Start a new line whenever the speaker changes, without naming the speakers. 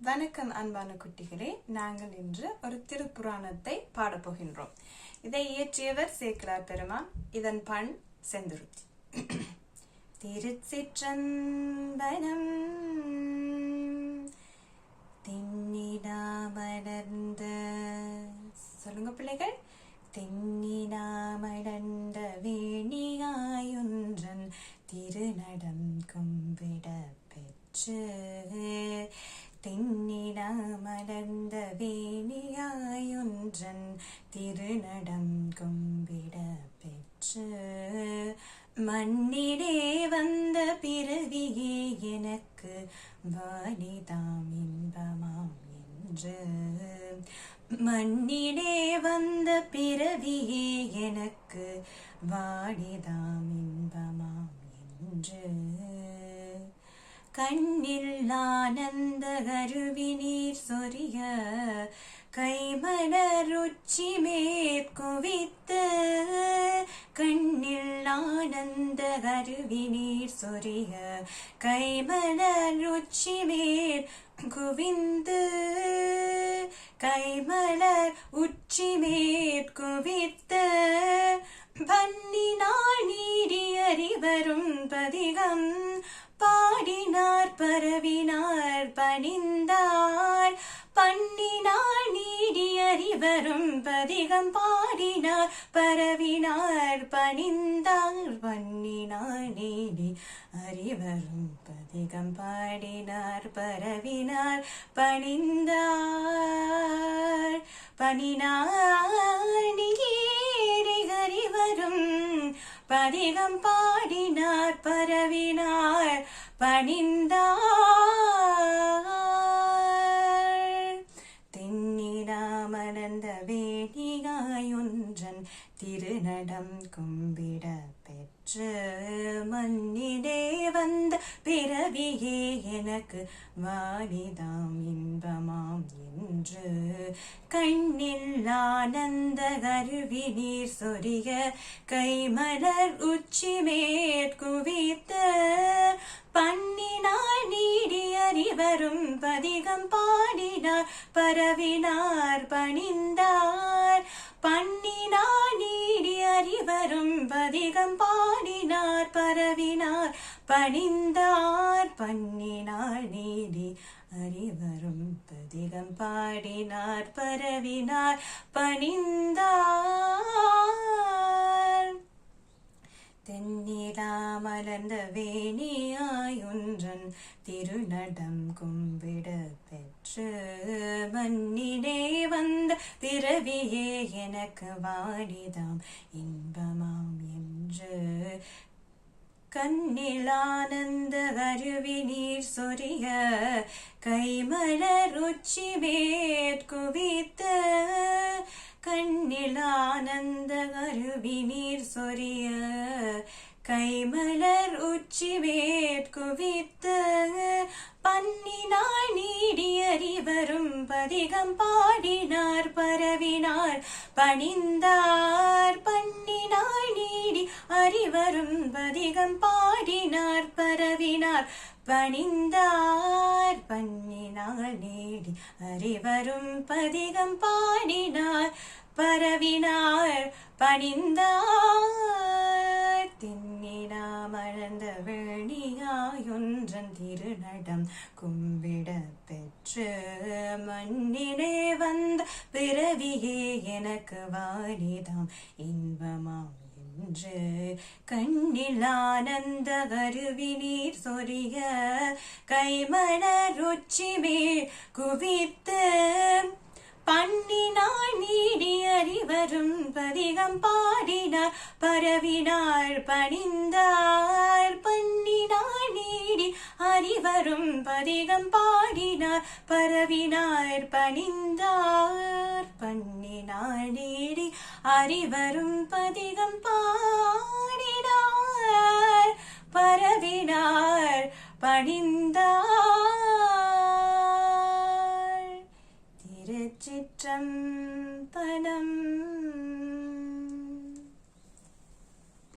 வணக்கம் அன்பான குட்டிகளே, நாங்கள் இன்று ஒரு திருப்புராணத்தை பாடப்போகின்றோம். இதை இயற்றியவர் சேக்கிழார் பெருமான். இதன் பண் செந்துருத்தி. திருச்சிற்றம்பலம். தென்னிடா மலர்ந்த, சொல்லுங்க பிள்ளைகள். தென்னிடா மலர்ந்த வேணியாயொன்றன் திருநடம் கும்பிட பெற்று, தென்னிடா மலர்ந்த வேணியாயொன்றன் திருநடம் கும்பிட பெற்று, மண்ணிலே வந்த பிறவியே எனக்கு வாலிதாம் இன்பமாம் என்று, மண்ணிலே வந்த பிறவியே எனக்கு வாலிதாம் இன்பமாம் என்று, கண்ணில் ஆனந்த கருவி நீர் சொரிய கைமலர் உச்சி மேற்குவித்து, கண்ணில் ஆனந்த கருவி நீர் சொரிய கைமலர் உச்சி மேற்குவிந்து, கைமலர் உச்சி மேற்குவித்து, பன்னினாள் நீடி அறிவரும் பதிகம் பாடினார் பரவினார் பணிந்தார், பண்ணினார் நீடி அறிவரும் பதிகம் பாடினார் பரவினார் பணிந்தார், பண்ணினார் நீடி அறிவரும் பதிகம் பாடினார் பரவினார் பணிந்தார், பணினார் நீடி அறிவரும் பதிகம் பாடினார் பரவினார் பணிந்தார், தென்னிடா மலர்ந்த வேணியாயொன்றன் திருநடம் கும்பிட பெற்று, மண்ணிலே வந்த பிறவியே எனக்கு வாலிதாம் இன்பமாம் என்று, கண்ணில் ஆனந்த கருவி நீர் சொரிய கைமலர் உச்சி மேற்குவித்த, பண்ணினார் நீடி அறிவரும் பதிகம் பாடினார் பரவினார் பணிந்தார், பண்ணினார் நீடி அறிவரும் பதிகம் பாடினார் பரவினார் பணிந்தார், பண்ணினார் நீடி அறிவரும் பதிகம் பாடினார் பரவினார் பணிந்தார், தென்னிடா மலர்ந்த வேணியாயொன்றன் திருநடம் கும்பிட பெற்று, மண்ணிலே வந்த பிறவியே எனக்கு வாலிதாம் இன்பமாம் என்று, கண்ணில் ஆனந்த கருவி நீர் சொரிய கைமலர் உச்சி மேற்குவித்த, கண்ணில் ஆனந்த கருவி நீர் சொரிய கைமலர் உச்சி மேற்குவித்த, பன்னினார் நீடி அறிவரும் பதிகம் பாடினார் பரவினார் பணிந்தார், பன்னினார் நீடி அறிவரும் பதிகம் பாடினார் பரவினார் பணிந்தார், பன்னினார் நீடி அறிவரும் பதிகம் பாடினார் பரவினார் பணிந்தார், தென்னிடா மலர்ந்த வேணியாயொன்றன் திருநடம் கும்பிட பெற்று, மண்ணிலே வந்த பிறவியே எனக்கு வாலிதாம் இன்பமாம் என்று, கண்ணில் ஆனந்த கருவி நீர் சொரிய கைமலர் உச்சி மேற்குவித்து, பண்ணினார் நீடி அறிவரும் பதிகம் பாடினார் பரவினார் பணிந்தார், பண்ணினார் நீடி அறிவரும் பதிகம் பாடினார் பரவினார் பணிந்தார், பண்ணினார் நீடி அறிவரும் பதிகம் பாடினார் பரவினார் பணிந்தார்.